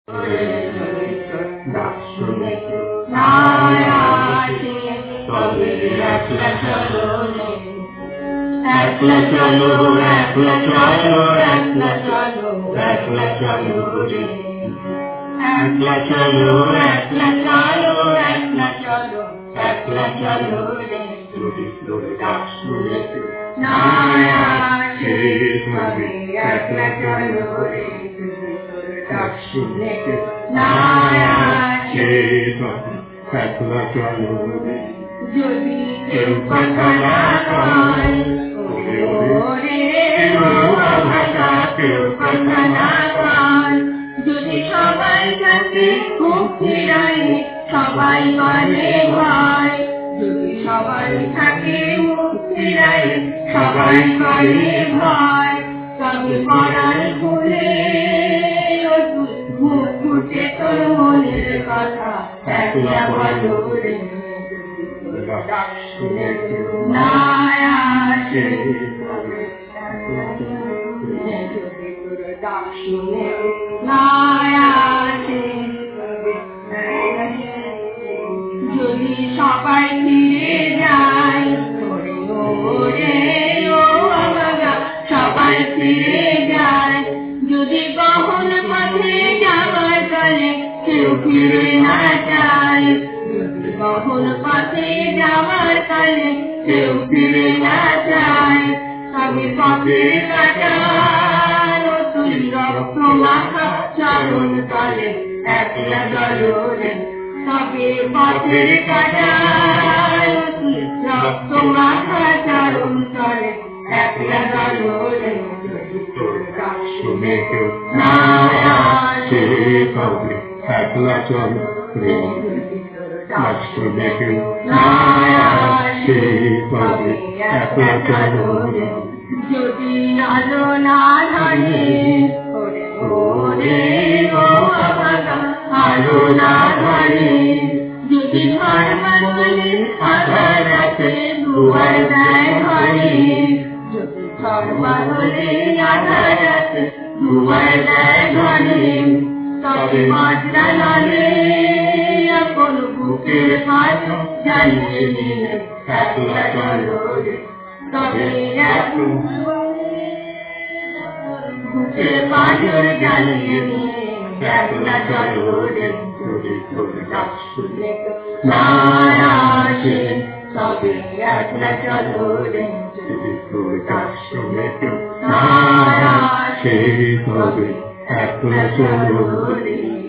ডাক শুনে নায়াসে তবে একলা চলো একলা চলো একলা চলো একলা চলো একলা চলো রে একলা চলো একলা চলো একলা চলো একলা চলো রে ডাক শুনে নায়াসে তবে একলা চলো রে ডাক শুনে নায়াসে তবে একলা চলো রে যদি কেউ কথা না কয় ওরে ও ভাষা কেউ কথা না কয় যদি সবাই থাকে মুক্তি নাই সবাই মানে ভয় যদি সবাই থাকে মুক্তি নাই সবাই মানে ভয় তবে পড়াই ভুলে ফুটে তোর মনের কথা একলা বলো রে ডাক শুনে নায়াসে ডাক শুনে নায়াসে যদি সবাই ফিরে যায় ওরে ও বাবা সবাই ফিরে যায় যদি বহন পথে যাবার কালে কেউ ফিরে না যায় বহন পথে যাবার কালে কেউ ফিরে না যায় তবে পথে কাটার তুই রক্ত মাখা চরণ তলে একলা চলো রে তবে পথে কাটার তুই রক্ত মাখা চরণ তলে একলা চলো রে ডাক শুনে নায়াসে তবে একলা চলো রে ডাক শুনে নায়াসে তবে একলা চলো রে যদি আলো না ধরে ওরে ও বাবা আলো না ধরে যদি ঘর বলে আধার রাতে দুয়ার দেয় ঘরে যদি ঘর বলে আধার রাতে দুয়ার দেয় ঘরে তবে মাত্রা নালে আপন বুকের পাশ জানিয়ে নিলে একলা চলো রে তবে বুকের পাঁজর জানিয়ে নিলে একলা চলো রে ডাক শুনে নায়াসে তবে একলা চলো রে ডাক শুনে নায়াসে তবে একলা চলো রে